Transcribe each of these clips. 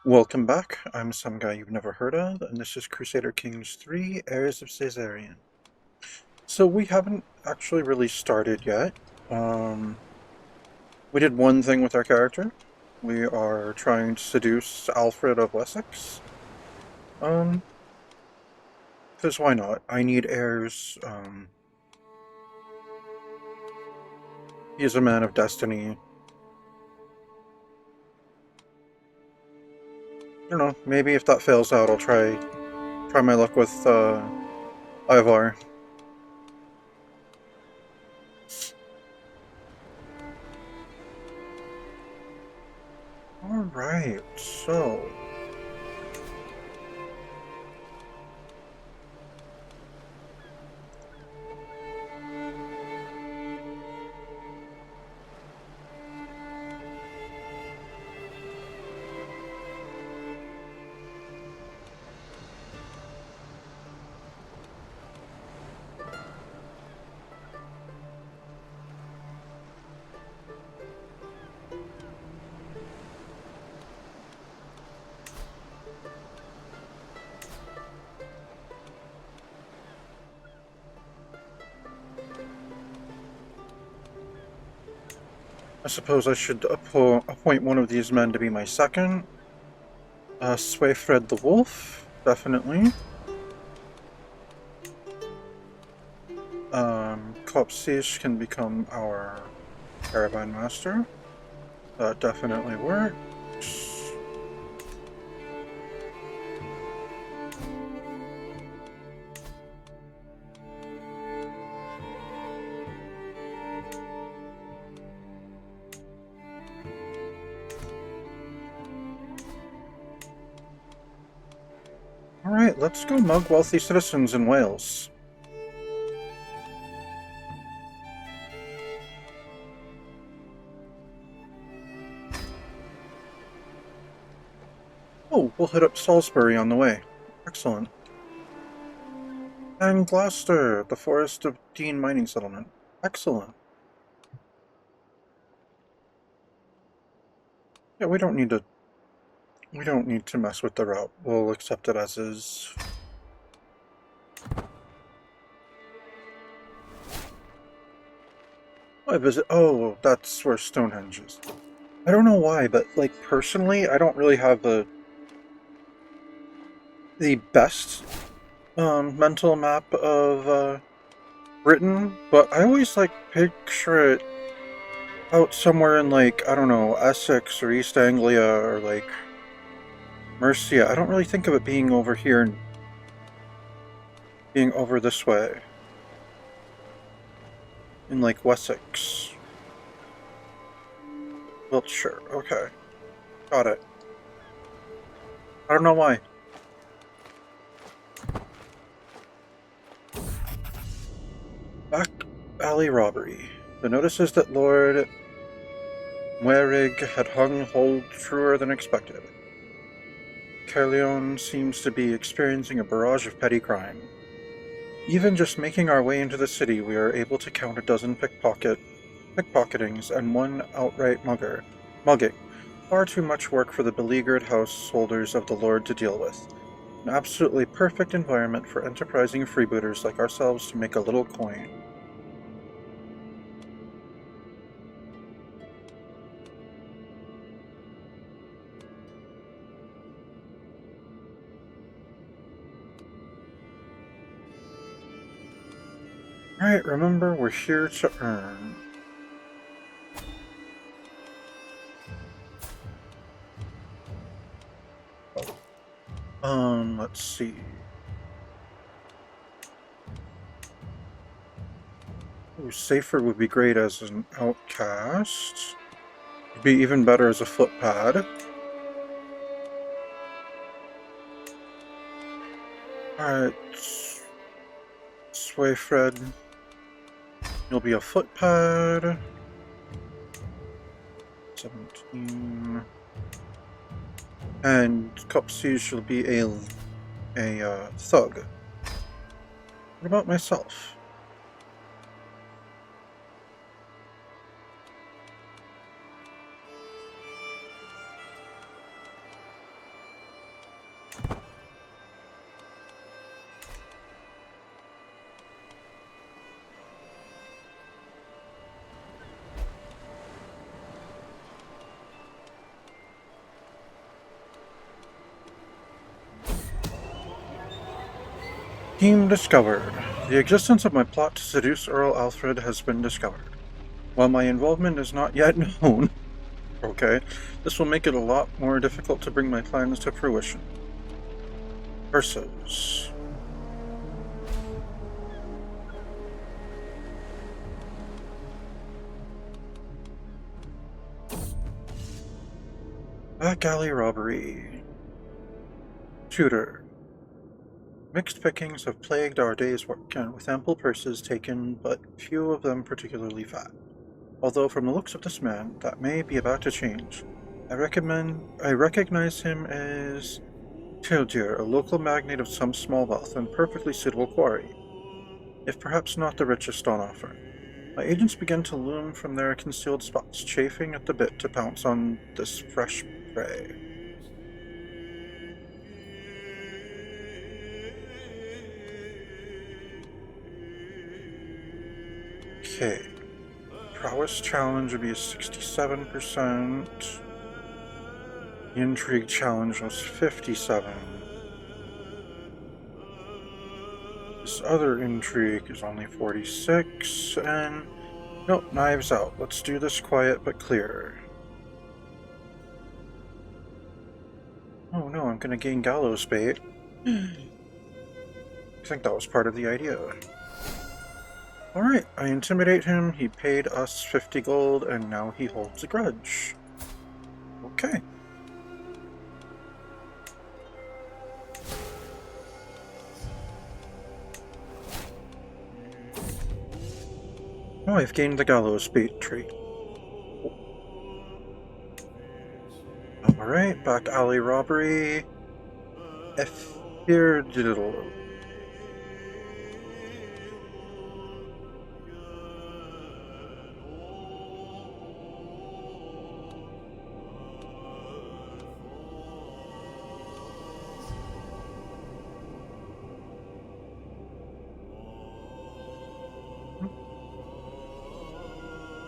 Welcome back. I'm some guy you've never heard of, and this is Crusader Kings 3, Heirs of Caesarion. So we haven't actually really started yet. Um, we did one thing with our character. We are trying to seduce Alfred of Wessex. Um, because why not? I need heirs. He is a man of destiny. I don't know, maybe if that fails out, I'll try my luck with, Ivar. Alright, so... I suppose I should appoint one of these men to be my second. Swayfred the Wolf, definitely. Kopsish can become our Caravan Master. That definitely works. Alright, let's go mug wealthy citizens in Wales. Oh, we'll hit up Salisbury on the way. Excellent. And Gloucester, the Forest of Dean mining settlement. Excellent. Yeah, we don't need to mess with the route. We'll accept it as is. I visit. Oh, that's where Stonehenge is. I don't know why, but like personally, I don't really have the best mental map of Britain, but I always like picture it out somewhere in like I don't know Essex or East Anglia or like Mercia. I don't really think of it being over here and being over this way in like Wessex, Wiltshire. Okay, got it. I don't know why. Back alley robbery. The notices that Lord Muerig had hung hold truer than expected. Caerleon seems to be experiencing a barrage of petty crime. Even just making our way into the city, we are able to count a dozen pickpocketings and one outright mugging. Far too much work for the beleaguered householders of the Lord to deal with. An absolutely perfect environment for enterprising freebooters like ourselves to make a little coin. Right, remember, we're here to earn. Let's see. Ooh, Safer would be great as an outcast. Would be even better as a footpad. Alright, Swayfred, you'll be a footpad. 17. And Copsies will be a thug. What about myself? Team discovered. The existence of my plot to seduce Earl Alfred has been discovered. While my involvement is not yet known, okay, this will make it a lot more difficult to bring my plans to fruition. Versus. Back alley robbery. Tutor. Mixed pickings have plagued our day's work, and with ample purses taken, but few of them particularly fat. Although from the looks of this man, that may be about to change. I recognize him as Tildir, a local magnate of some small wealth and perfectly suitable quarry, if perhaps not the richest on offer. My agents begin to loom from their concealed spots, chafing at the bit to pounce on this fresh prey. Okay. Prowess challenge would be a 67%. The intrigue challenge was 57. This other intrigue is only 46, and nope, knives out. Let's do this quiet but clear. Oh no, I'm gonna gain gallows bait. I think that was part of the idea. Alright, I intimidate him, he paid us 50 gold, and now he holds a grudge. Okay. Oh, I've gained the gallows bait trait. Alright, back alley robbery. Diddle.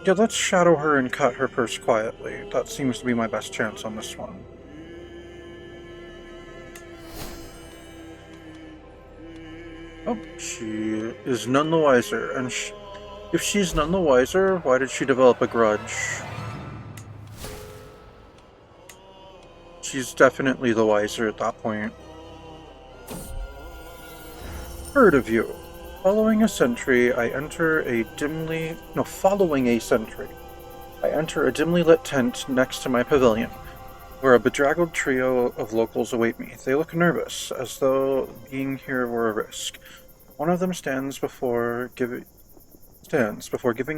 Yeah, let's shadow her and cut her purse quietly. That seems to be my best chance on this one. Oh, she is none the wiser, and if she's none the wiser, why did she develop a grudge? She's definitely the wiser at that point. Heard of you. Following a sentry, I enter a dimly lit tent next to my pavilion, where a bedraggled trio of locals await me. They look nervous, as though being here were a risk. One of them stands before giving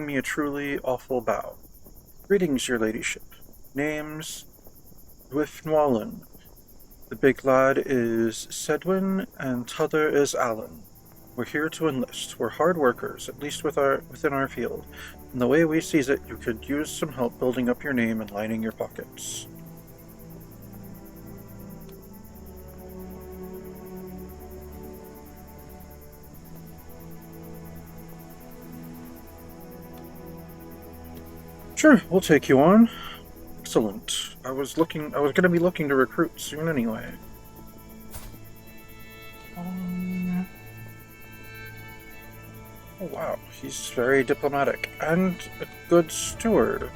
me a truly awful bow. Greetings, your ladyship. Name's Dwifnwallen. The big lad is Sedwin, and t'other is Alan. We're here to enlist. We're hard workers, at least within our field. And the way we sees it, you could use some help building up your name and lining your pockets. Sure, we'll take you on. Excellent. I was gonna be looking to recruit soon anyway. Oh wow, he's very diplomatic and a good steward.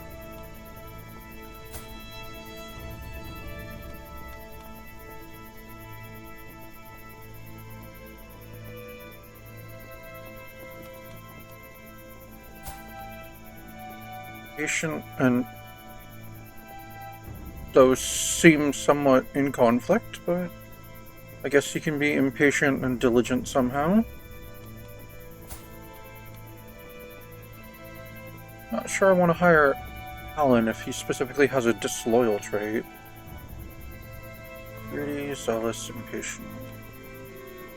Patient, and those seem somewhat in conflict, but I guess he can be impatient and diligent somehow. Not sure I want to hire Alan if he specifically has a disloyal trait. Greedy, zealous, impatient.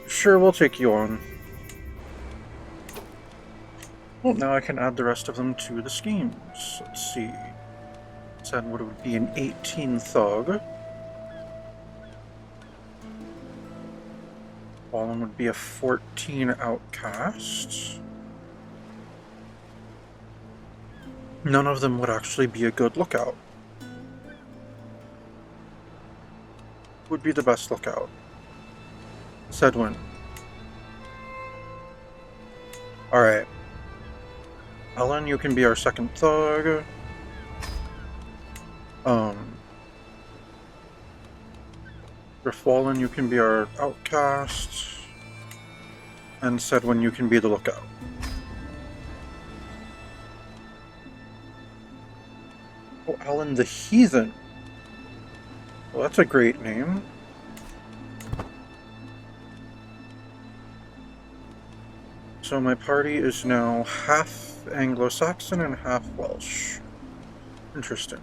Sure, we'll take you on. Well, now I can add the rest of them to the schemes. Let's see. Said what it would be an 18 thug. Alan would be a 14 outcast. None of them would actually be a good lookout. Would be the best lookout. Sedwin. Alright. Ellen, you can be our second thug. Griffwallen, you can be our outcast. And Sedwin, you can be the lookout. Oh, Alan the Heathen. Well, that's a great name. So my party is now half Anglo-Saxon and half Welsh. Interesting.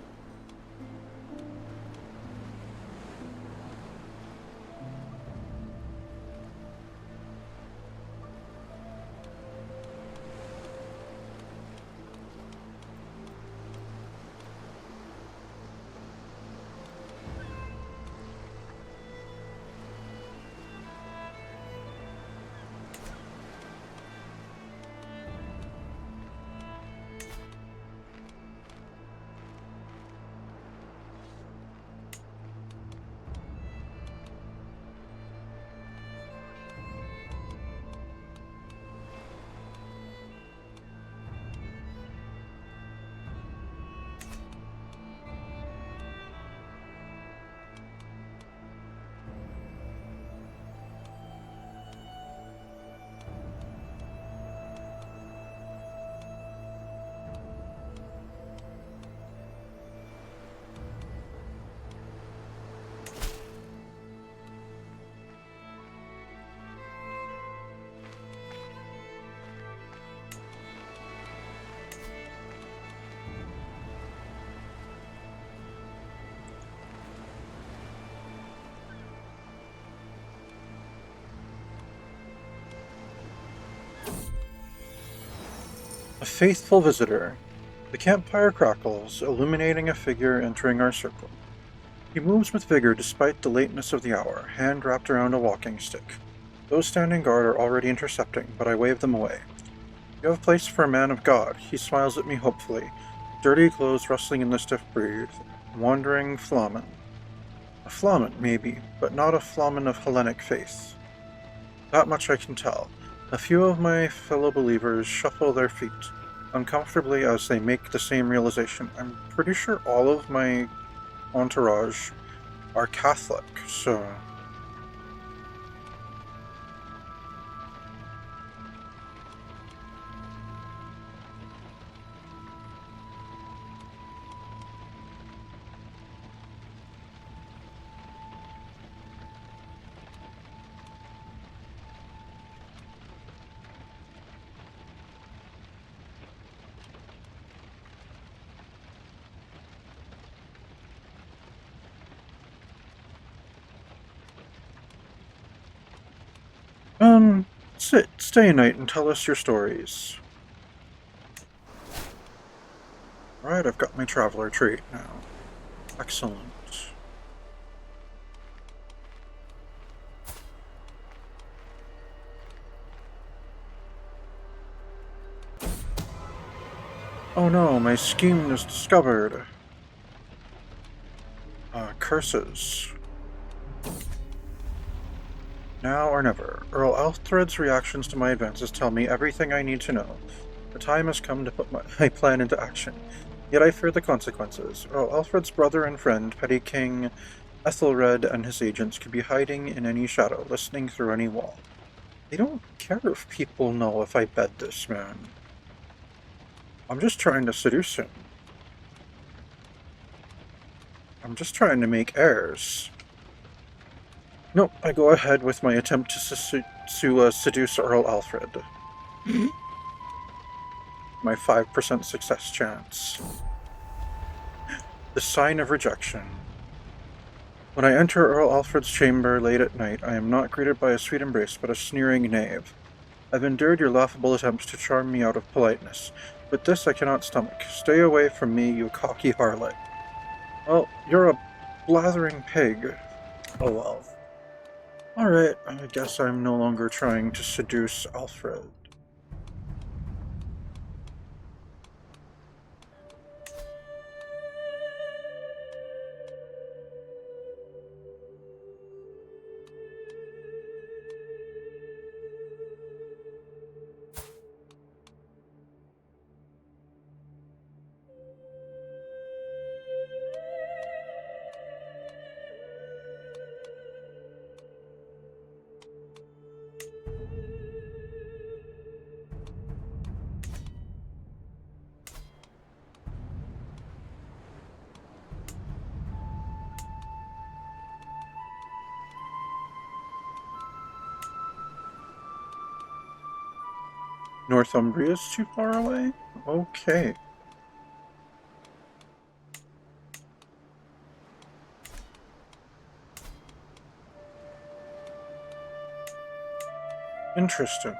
A faithful visitor. The campfire crackles, illuminating a figure entering our circle. He moves with vigor despite the lateness of the hour, hand wrapped around a walking stick. Those standing guard are already intercepting, but I wave them away. You have a place for a man of God. He smiles at me hopefully, dirty clothes rustling in the stiff breeze. Wandering Flamen. A Flamen, maybe, but not a Flamen of Hellenic faith. That much I can tell. A few of my fellow believers shuffle their feet uncomfortably as they make the same realization. I'm pretty sure all of my entourage are Catholic, so... stay a night and tell us your stories. Alright, I've got my traveler trait now. Excellent. Oh no, my scheme is discovered. Curses. Now or never. Earl Alfred's reactions to my advances tell me everything I need to know. The time has come to put my plan into action. Yet I fear the consequences. Earl Alfred's brother and friend, Petty King Ethelred, and his agents could be hiding in any shadow, listening through any wall. They don't care if people know if I bed this man. I'm just trying to seduce him. I'm just trying to make heirs. Nope, I go ahead with my attempt to seduce Earl Alfred. My 5% success chance. The sign of rejection. When I enter Earl Alfred's chamber late at night, I am not greeted by a sweet embrace, but a sneering knave. I've endured your laughable attempts to charm me out of politeness, but this I cannot stomach. Stay away from me, you cocky harlot. Well, you're a blathering pig. Oh well. Alright, I guess I'm no longer trying to seduce Alfred. Northumbria's too far away? Okay. Interesting.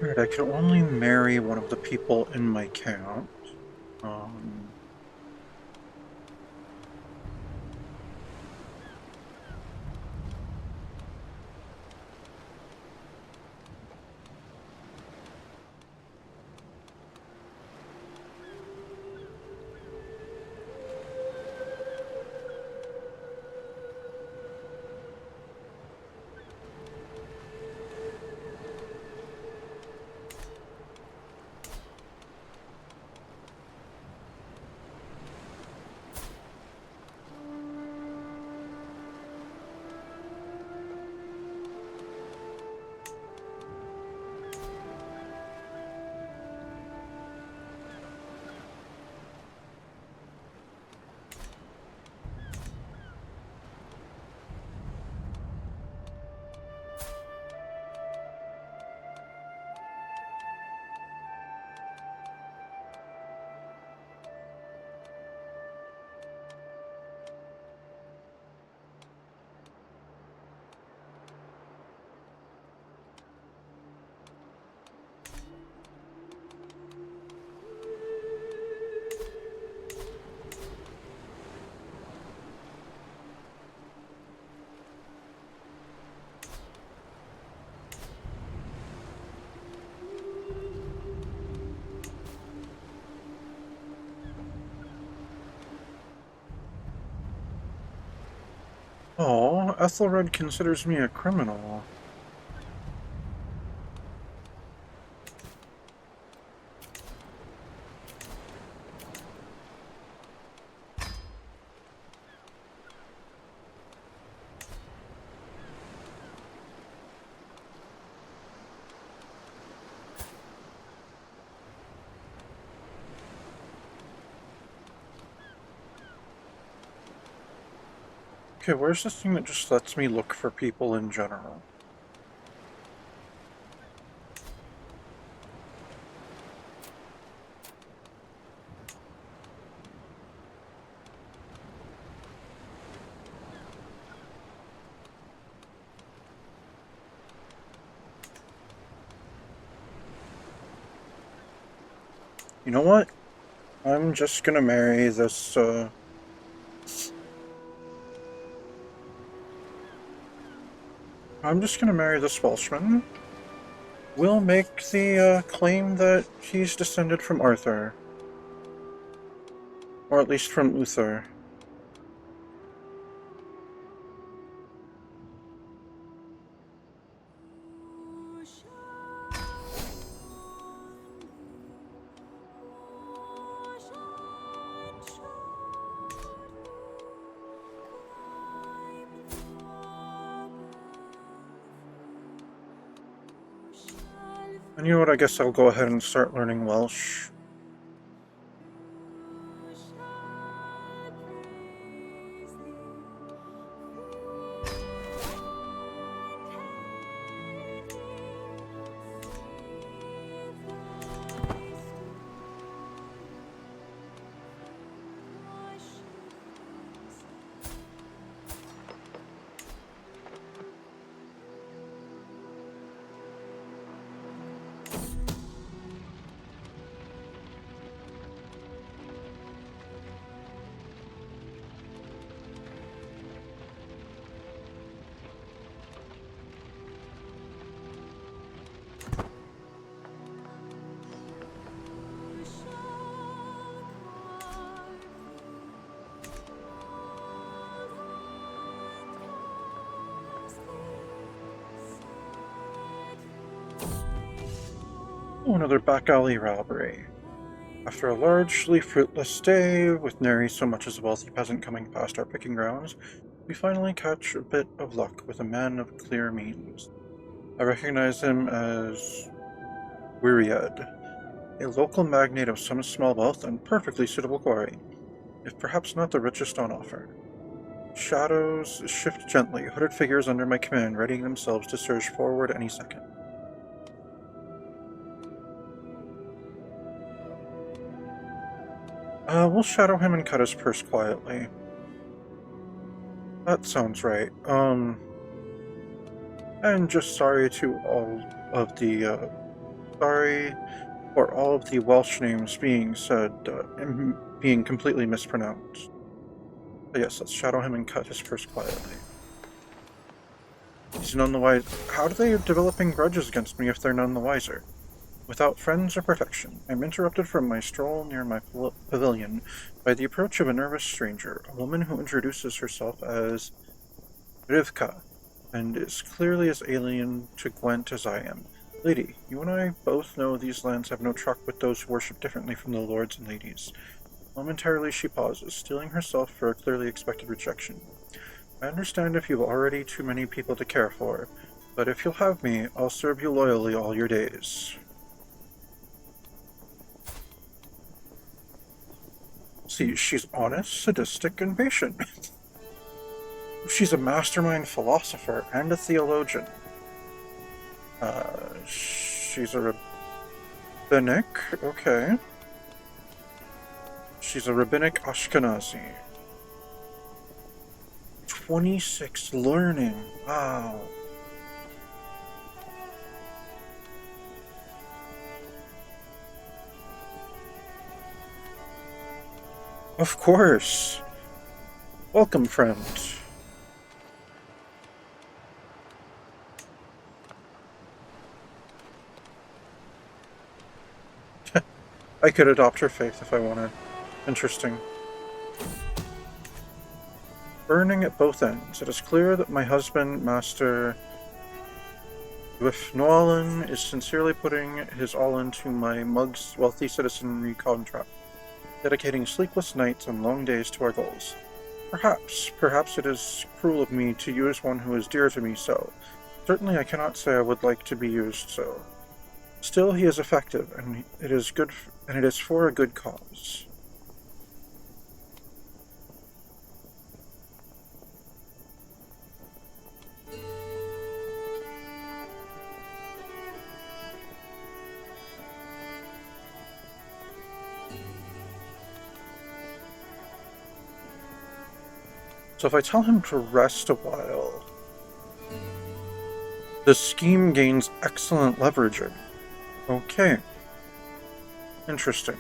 Alright, I can only marry one of the people in my count. Um, oh, Ethelred considers me a criminal. Okay, where's this thing that just lets me look for people in general? You know what? I'm just gonna marry this, I'm just gonna marry this Welshman. We'll make the, claim that he's descended from Arthur. Or at least from Uther. And you know what, I guess I'll go ahead and start learning Welsh. Oh, another back alley robbery. After a largely fruitless day, with nary so much as a wealthy peasant coming past our picking grounds, we finally catch a bit of luck with a man of clear means. I recognize him as Wyriad, a local magnate of some small wealth and perfectly suitable quarry, if perhaps not the richest on offer. Shadows shift gently, hooded figures under my command readying themselves to surge forward any second. We'll shadow him and cut his purse quietly. That sounds right. And just sorry to all of the, sorry for all of the Welsh names being said, and being completely mispronounced. But yes, let's shadow him and cut his purse quietly. He's none the wiser. How do they are developing grudges against me if they're none the wiser? Without friends or protection, I'm interrupted from my stroll near my pavilion by the approach of a nervous stranger, a woman who introduces herself as Rivka, and is clearly as alien to Gwent as I am. Lady, you and I both know these lands have no truck with those who worship differently from the lords and ladies. Momentarily she pauses, steeling herself for a clearly expected rejection. I understand if you've already too many people to care for, but if you'll have me, I'll serve you loyally all your days. See, she's honest, sadistic, and patient. She's a mastermind philosopher and a theologian. She's a rabbinic, okay. She's a rabbinic Ashkenazi. 26 learning, wow. Of course. Welcome, friend. I could adopt her faith if I wanted. Interesting. Burning at both ends. It is clear that my husband, Master Dwifnwallen, is sincerely putting his all into my mug's wealthy citizenry contract, dedicating sleepless nights and long days to our goals. Perhaps it is cruel of me to use one who is dear to me so. Certainly I cannot say I would like to be used so. Still, he is effective, and it is good, and it is for a good cause. So if I tell him to rest a while, the scheme gains excellent leveraging. Okay. Interesting.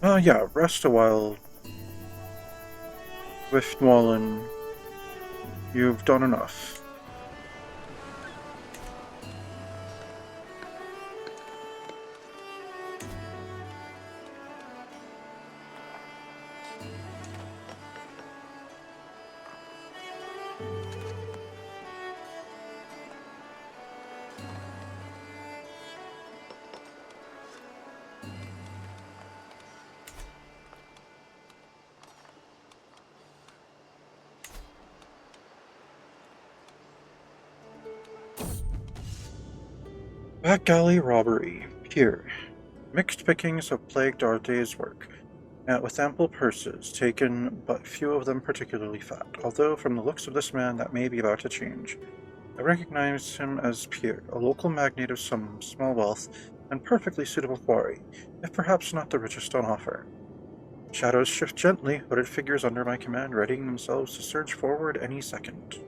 Yeah, rest a while. Wiftwallen, you've done enough. Backgalley robbery. Here. Mixed pickings have plagued our day's work, with ample purses taken, but few of them particularly fat, although from the looks of this man that may be about to change. I recognize him as Pierre, a local magnate of some small wealth and perfectly suitable quarry, if perhaps not the richest on offer. Shadows shift gently, hooded figures under my command readying themselves to surge forward any second.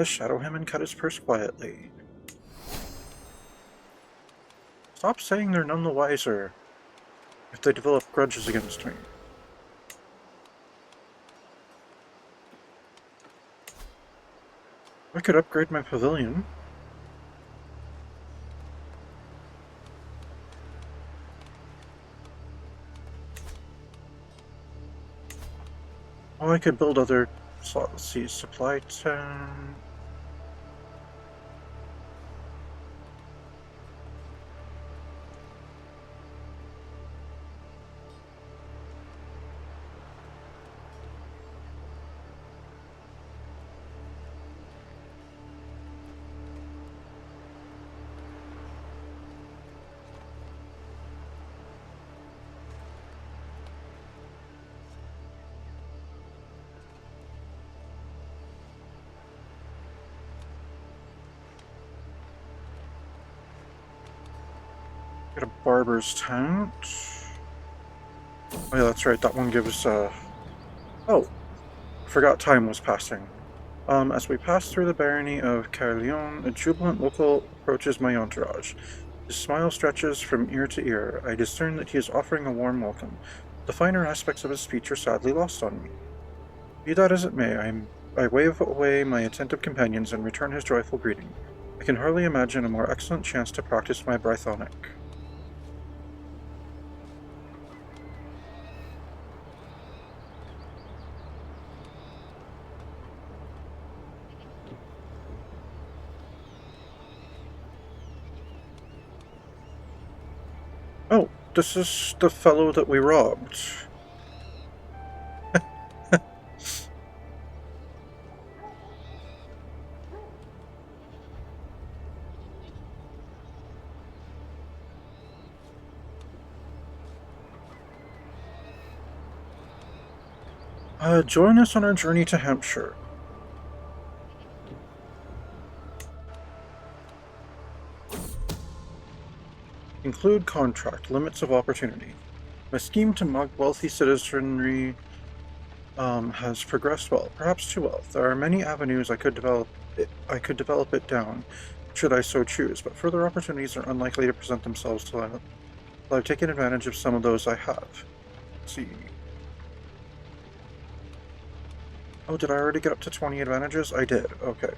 Shadow him and cut his purse quietly. Stop saying they're none the wiser if they develop grudges against me. I could upgrade my pavilion. Oh, I could build other... Let's see, supply town... Get a barber's tent. Oh yeah, that's right, that one gives, Oh, forgot time was passing. As we pass through the barony of Caerleon, a jubilant local approaches my entourage. His smile stretches from ear to ear. I discern that he is offering a warm welcome. The finer aspects of his speech are sadly lost on me. Be that as it may, I wave away my attentive companions and return his joyful greeting. I can hardly imagine a more excellent chance to practice my Brythonic. Oh, this is the fellow that we robbed. Join us on our journey to Hampshire. Include contract, limits of opportunity. My scheme to mug wealthy citizenry has progressed well, perhaps too well. There are many avenues I could develop it down, should I so choose, but further opportunities are unlikely to present themselves till I've taken advantage of some of those I have. Let's see. Oh, did I already get up to 20 advantages? I did, okay.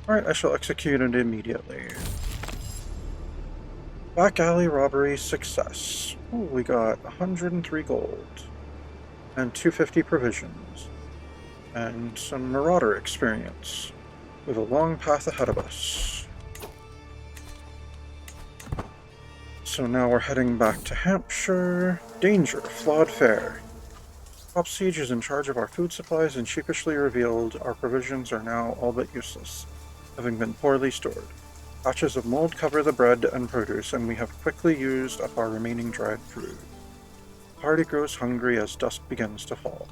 Alright, I shall execute it immediately. Back alley robbery success. Ooh, we got 103 gold. And 250 provisions. And some marauder experience. We have a long path ahead of us. So now we're heading back to Hampshire. Danger, flawed fare. Top Siege is in charge of our food supplies and sheepishly revealed our provisions are now all but useless, having been poorly stored. Patches of mold cover the bread and produce, and we have quickly used up our remaining dried food. The party grows hungry as dusk begins to fall.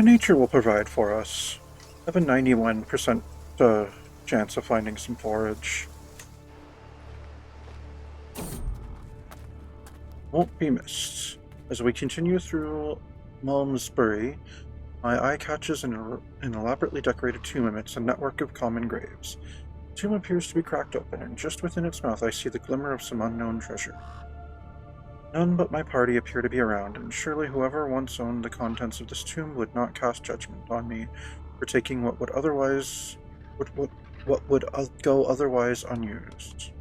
Nature will provide for us. I have a 91% chance of finding some forage. Won't be missed. As we continue through Malmesbury, my eye catches an elaborately decorated tomb amidst a network of common graves. The tomb appears to be cracked open, and just within its mouth I see the glimmer of some unknown treasure. None but my party appear to be around, and surely whoever once owned the contents of this tomb would not cast judgment on me for taking what would go otherwise unused.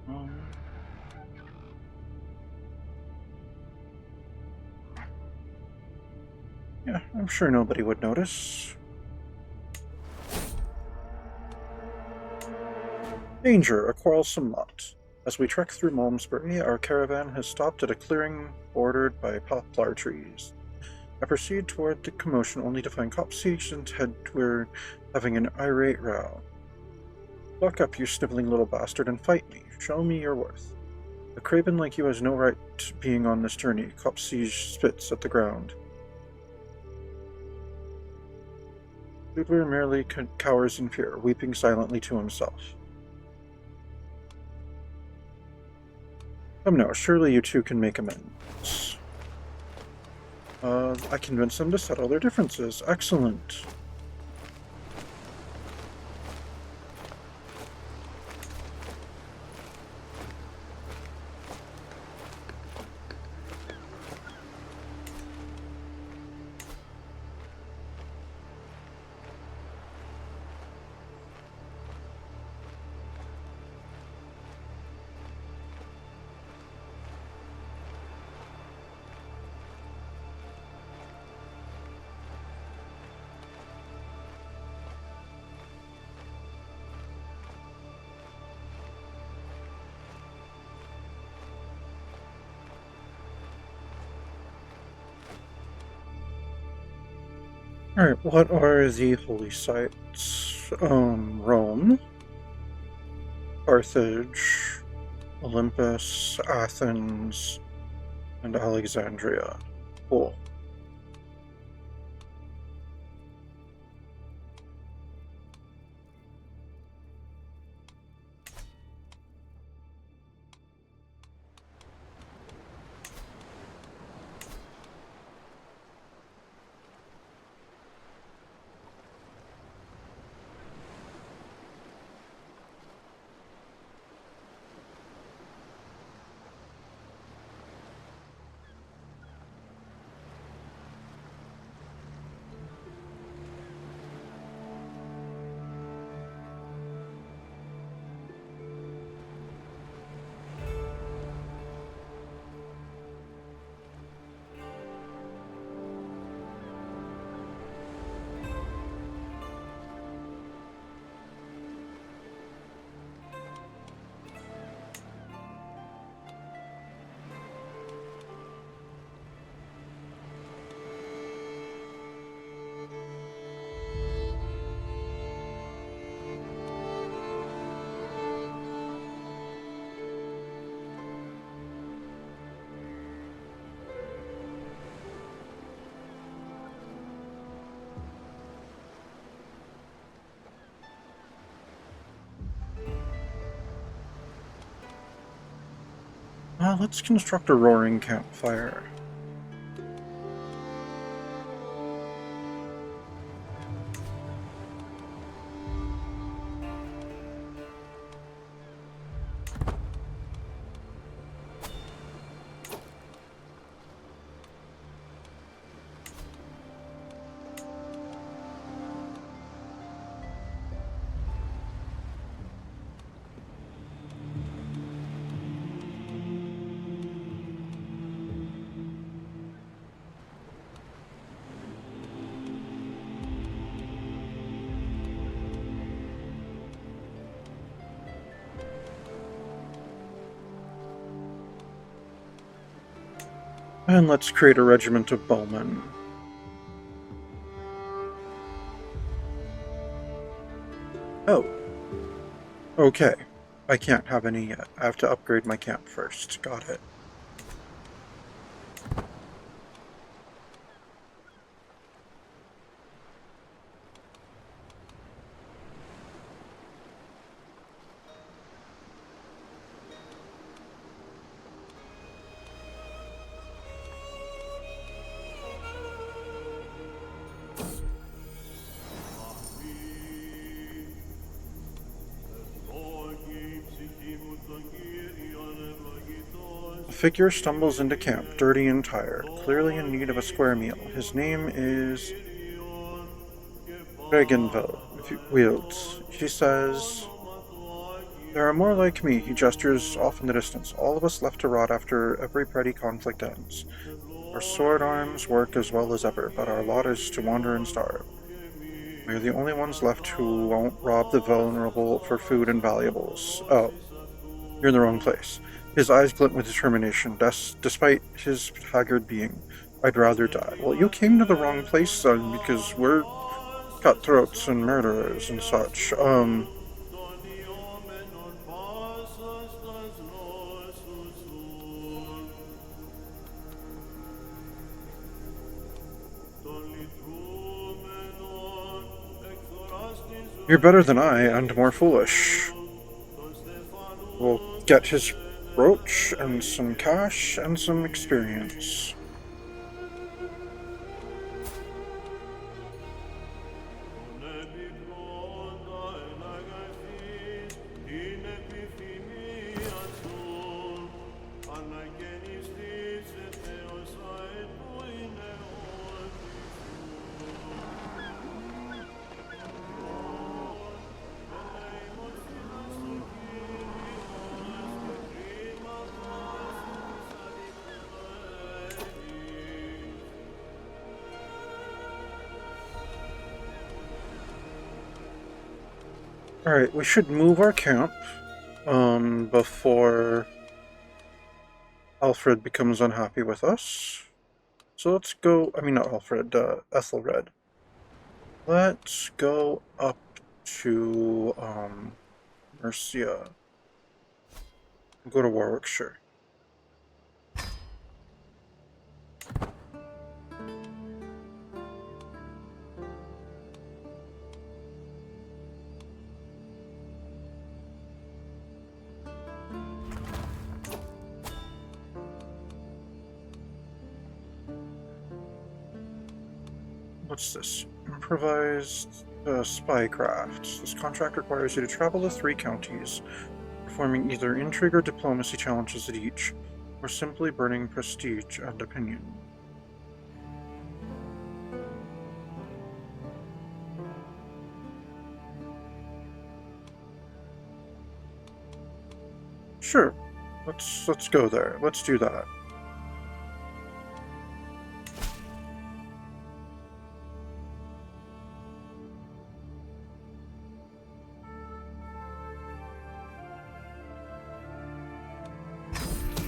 Um, Yeah, I'm sure nobody would notice. Danger, a quarrelsome lot. As we trek through Malmesbury, our caravan has stopped at a clearing bordered by poplar trees. I proceed toward the commotion only to find cops and head toward having an irate row. Buck up, you sniveling little bastard, and fight me. Show me your worth. A craven like you has no right to being on this journey. Copsey spits at the ground. Ludwig merely cowers in fear, weeping silently to himself. Come now, surely you two can make amends. I convinced them to settle their differences. Excellent. Alright, what are the holy sites? Rome, Carthage, Olympus, Athens, and Alexandria. Cool. Let's construct a roaring campfire. And let's create a regiment of bowmen. Oh. Okay. I can't have any yet. I have to upgrade my camp first. Got it. A figure stumbles into camp, dirty and tired, clearly in need of a square meal. His name is Regenville Wields. She says, "There are more like me," he gestures off in the distance. "All of us left to rot after every petty conflict ends. Our sword arms work as well as ever, but our lot is to wander and starve. We are the only ones left who won't rob the vulnerable for food and valuables. Oh, you're in the wrong place. His eyes glint with determination, despite his haggard being. I'd rather die. Well, you came to the wrong place then, because we're cutthroats and murderers and such. You're better than I, and more foolish. We'll get his brooch, and some cash, and some experience. Alright, we should move our camp, before Alfred becomes unhappy with us. So let's go, I mean not Alfred, Ethelred. Let's go up to, Mercia. Go to Warwickshire. What's this? Improvised spycraft. This contract requires you to travel to 3 counties, performing either intrigue or diplomacy challenges at each, or simply burning prestige and opinion. Sure, let's go there. Let's do that.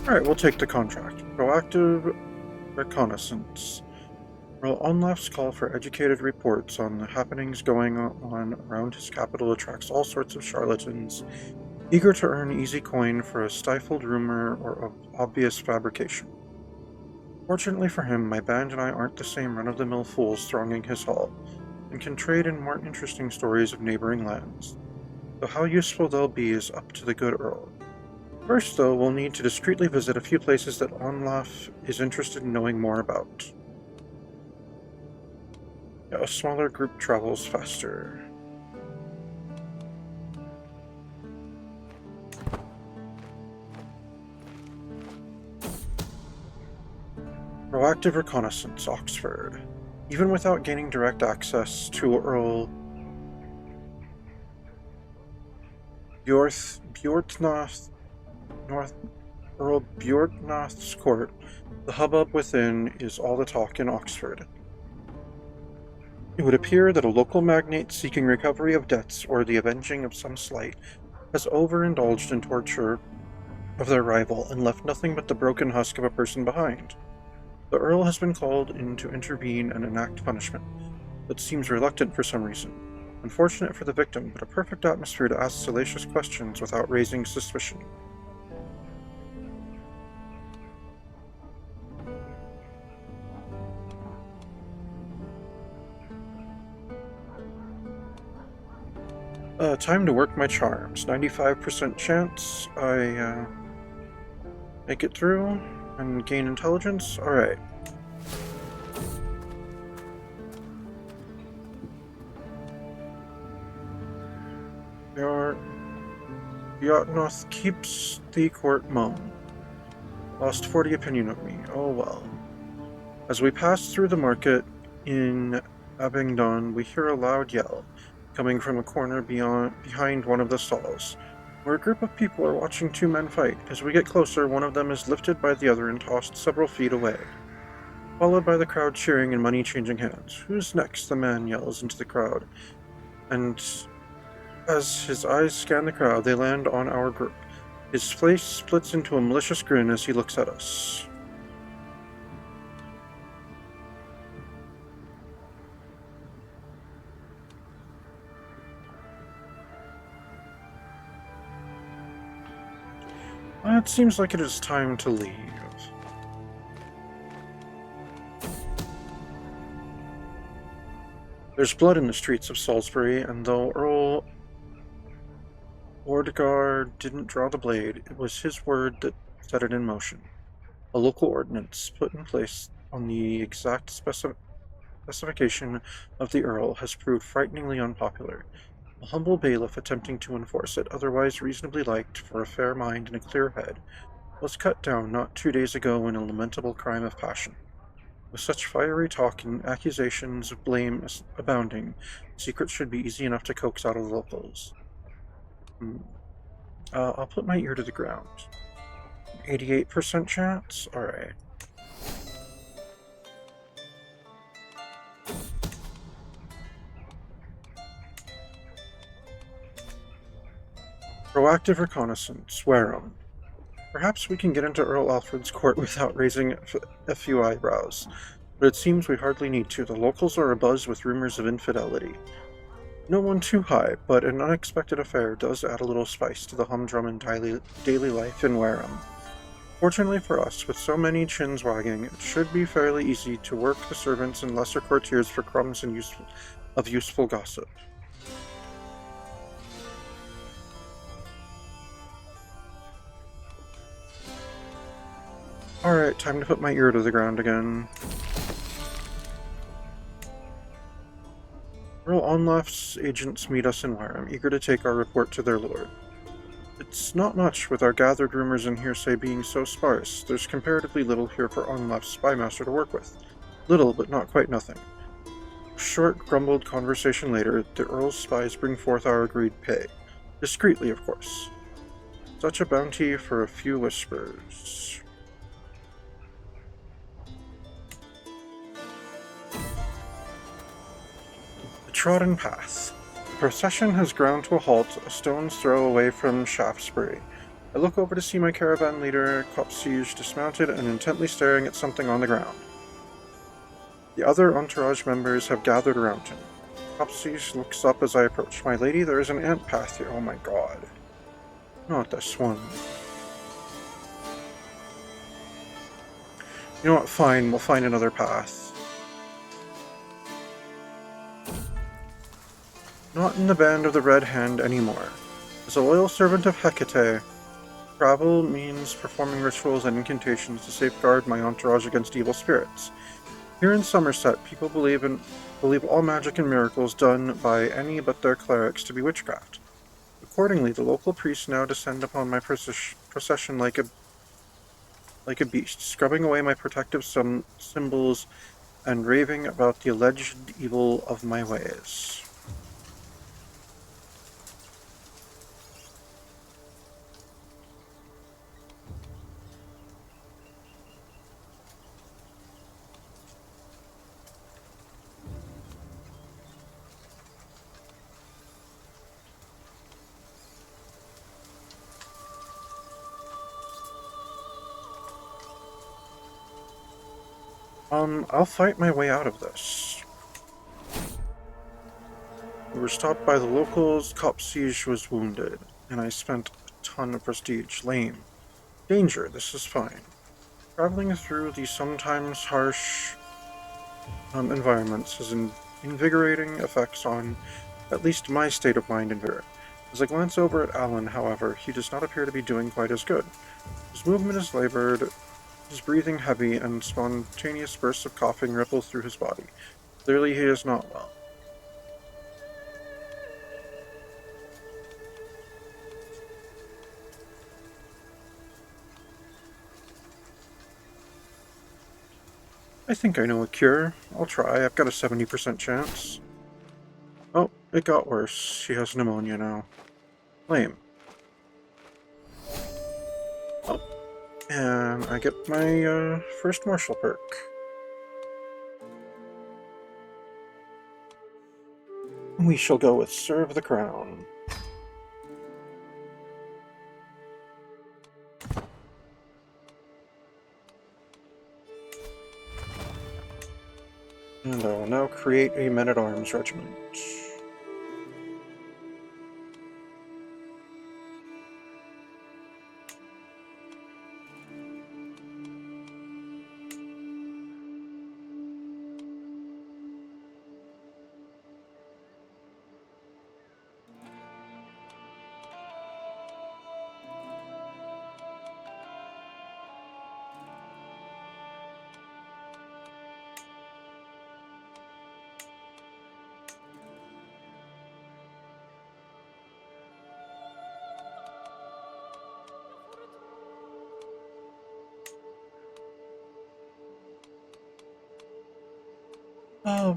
Alright, we'll take the contract. Proactive reconnaissance. While Onlaf's call for educated reports on the happenings going on around his capital attracts all sorts of charlatans, eager to earn easy coin for a stifled rumor or of obvious fabrication. Fortunately for him, my band and I aren't the same run-of-the-mill fools thronging his hall, and can trade in more interesting stories of neighboring lands. Though how useful they'll be is up to the good Earl. First, though, we'll need to discreetly visit a few places that Onlaf is interested in knowing more about. Yeah, a smaller group travels faster. Proactive reconnaissance, Oxford. Even without gaining direct access to Earl Earl Bjortnoth's court, the hubbub within is all the talk in Oxford. It would appear that a local magnate seeking recovery of debts or the avenging of some slight has overindulged in torture of their rival and left nothing but the broken husk of a person behind. The Earl has been called in to intervene and enact punishment, but seems reluctant for some reason. Unfortunate for the victim, but a perfect atmosphere to ask salacious questions without raising suspicion. Time to work my charms. 95% chance I make it through and gain intelligence. Alright. Bjortnoth keeps the court mum. Lost 40 opinion of me. Oh well. As we pass through the market in Abingdon, we hear a loud yell coming from a corner behind one of the stalls, where a group of people are watching 2 men fight. As we get closer, one of them is lifted by the other and tossed several feet away. followed by the crowd cheering and money changing hands. "Who's next?" the man yells into the crowd, and as his eyes scan the crowd, they land on our group. His face splits into a malicious grin as he looks at us. It seems like it is time to leave. There's blood in the streets of Salisbury, and though Earl Ordgar didn't draw the blade, it was his word that set it in motion. A local ordinance put in place on the exact specification of the Earl has proved frighteningly unpopular. A humble bailiff attempting to enforce it, otherwise reasonably liked for a fair mind and a clear head, was cut down not 2 days ago in a lamentable crime of passion. With such fiery talk and accusations of blame abounding, secrets should be easy enough to coax out of the locals. I'll put my ear to the ground. 88% chance? Alright. Proactive reconnaissance. Wareham. Perhaps we can get into Earl Alfred's court without raising a few eyebrows, but it seems we hardly need to. The locals are abuzz with rumors of infidelity. No one too high, but an unexpected affair does add a little spice to the humdrum and daily life in Wareham. Fortunately for us, with so many chins wagging, it should be fairly easy to work the servants and lesser courtiers for crumbs and useful gossip. Alright, time to put my ear to the ground again. Earl Onlaff's agents meet us in Wareham, eager to take our report to their lord. It's not much, with our gathered rumors and hearsay being so sparse. There's comparatively little here for Onlaff's spymaster to work with. Little, but not quite nothing. A short, grumbled conversation later, the Earl's spies bring forth our agreed pay. Discreetly, of course. Such a bounty for a few whispers. The trodden path. The procession has ground to a halt, a stone's throw away from Shaftesbury. I look over to see my caravan leader, Copsiege, dismounted and intently staring at something on the ground. The other entourage members have gathered around him. Copsiege looks up as I approach. "My lady, there is an ant path here." Oh my god. Not this one. You know what, fine, we'll find another path. Not in the band of the Red Hand anymore. As a loyal servant of Hecate, travel means performing rituals and incantations to safeguard my entourage against evil spirits. Here in Somerset, people believe all magic and miracles done by any but their clerics to be witchcraft. Accordingly, the local priests now descend upon my procession like a beast, scrubbing away my protective symbols and raving about the alleged evil of my ways. I'll fight my way out of this. We were stopped by the locals, Copsiege was wounded, and I spent a ton of prestige. Lame. Danger, this is fine. Traveling through the sometimes harsh environments has invigorating effects on at least my state of mind and vigor. As I glance over at Alan, however, he does not appear to be doing quite as good. His movement is labored, his breathing heavy, and spontaneous bursts of coughing ripple through his body. Clearly he is not well. I think I know a cure. I'll try. I've got a 70% chance. Oh, it got worse. She has pneumonia now. Lame. Oh, and I get my first martial perk. We shall go with Serve the Crown. And I will now create a men-at-arms regiment.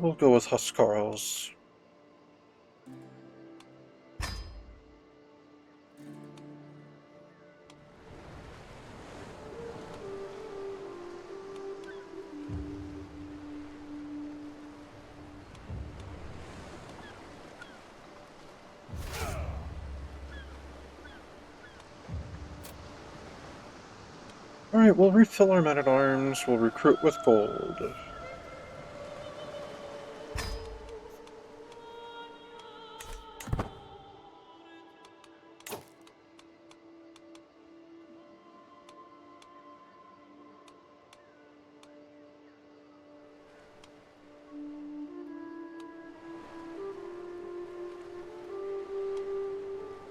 We'll go with Huskarls. Alright, we'll refill our men-at-arms, we'll recruit with gold.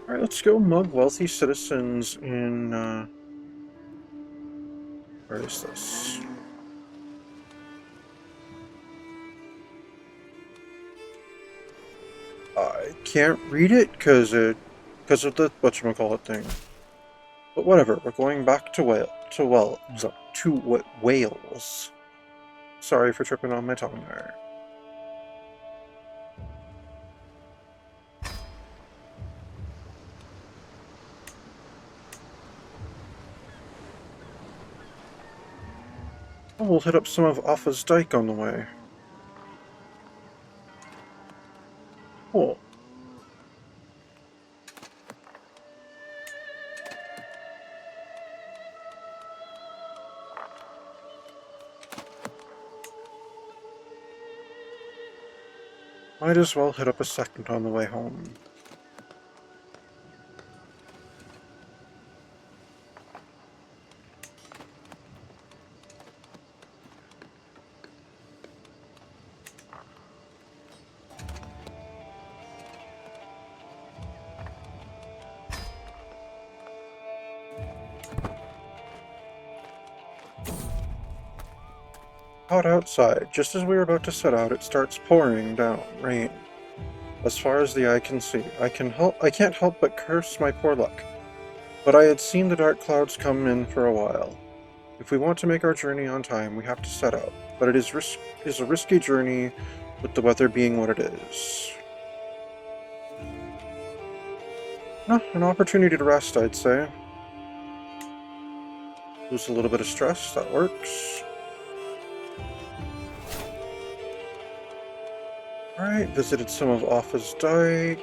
Alright, let's go mug wealthy citizens in, where is this? I can't read it because of the whatchamacallit thing. But whatever, we're going back to Wales. Sorry for tripping on my tongue there. Oh, we'll hit up some of Offa's Dyke on the way. Cool. Might as well hit up a second on the way home. Hot outside. Just as we were about to set out, it starts pouring down rain. As far as the eye can see, I can't help but curse my poor luck. But I had seen the dark clouds come in for a while. If we want to make our journey on time, we have to set out. But it is a risky journey, with the weather being what it is. No, an opportunity to rest, I'd say. Lose a little bit of stress, that works. Alright, visited some of Offa's Dyke.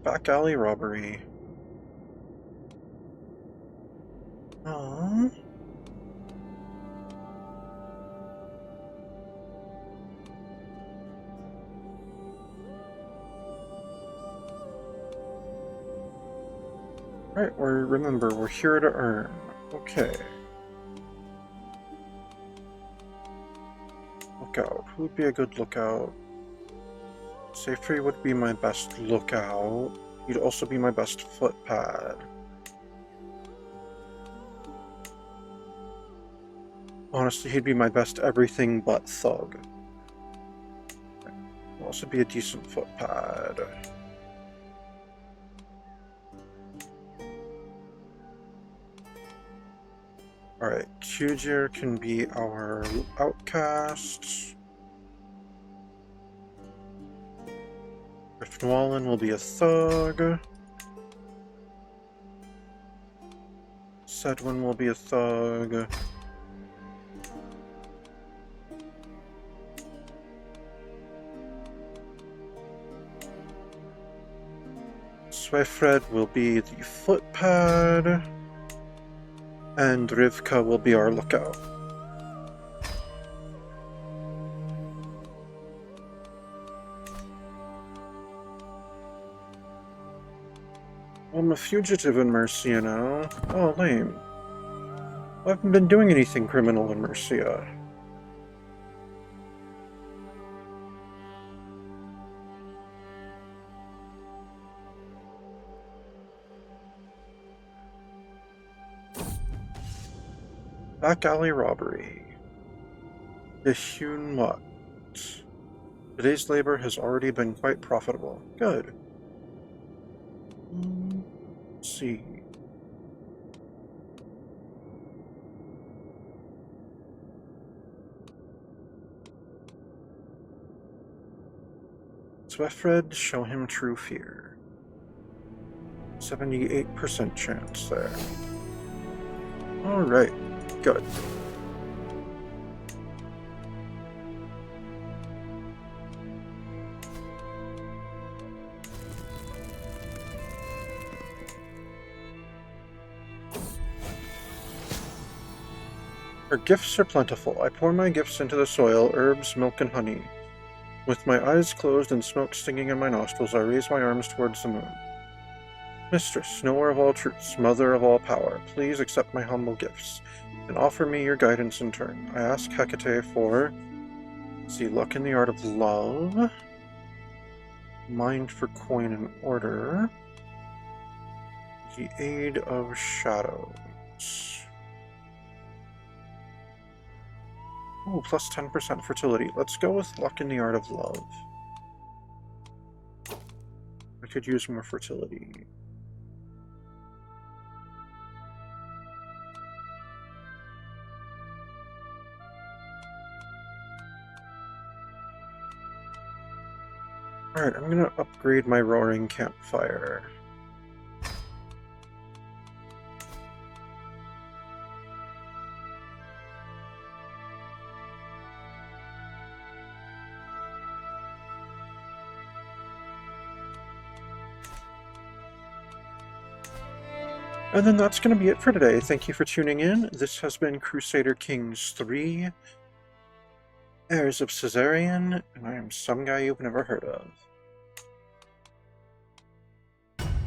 Back alley robbery. Aww. Alright, remember, we're here to earn. Okay. Lookout. Who would be a good lookout? Safety would be my best lookout. He'd also be my best footpad. Honestly, he'd be my best everything but thug. He'd also be a decent footpad. Alright, Kujir can be our outcast. Griffin Wallen will be a thug. Sedwin will be a thug. Swefred will be the footpad. And Rivka will be our lookout. I'm a fugitive in Mercia now. Oh, lame. I haven't been doing anything criminal in Mercia. Back alley robbery. The hewn what? Today's labor has already been quite profitable. Good. Let's see. Swefred, show him true fear. 78% chance there. Alright, good. Our gifts are plentiful. I pour my gifts into the soil, herbs, milk, and honey. With my eyes closed and smoke stinging in my nostrils, I raise my arms towards the moon. Mistress, knower of all truths, mother of all power, please accept my humble gifts, and offer me your guidance in turn. I ask Hecate for, see, luck in the art of love, mind for coin and order, the aid of shadows. Ooh, plus 10% fertility. Let's go with luck in the art of love. I could use more fertility. Alright, I'm gonna upgrade my roaring campfire. And then that's going to be it for today. Thank you for tuning in. This has been Crusader Kings 3, Heirs of Caesarion, and I am some guy you've never heard of.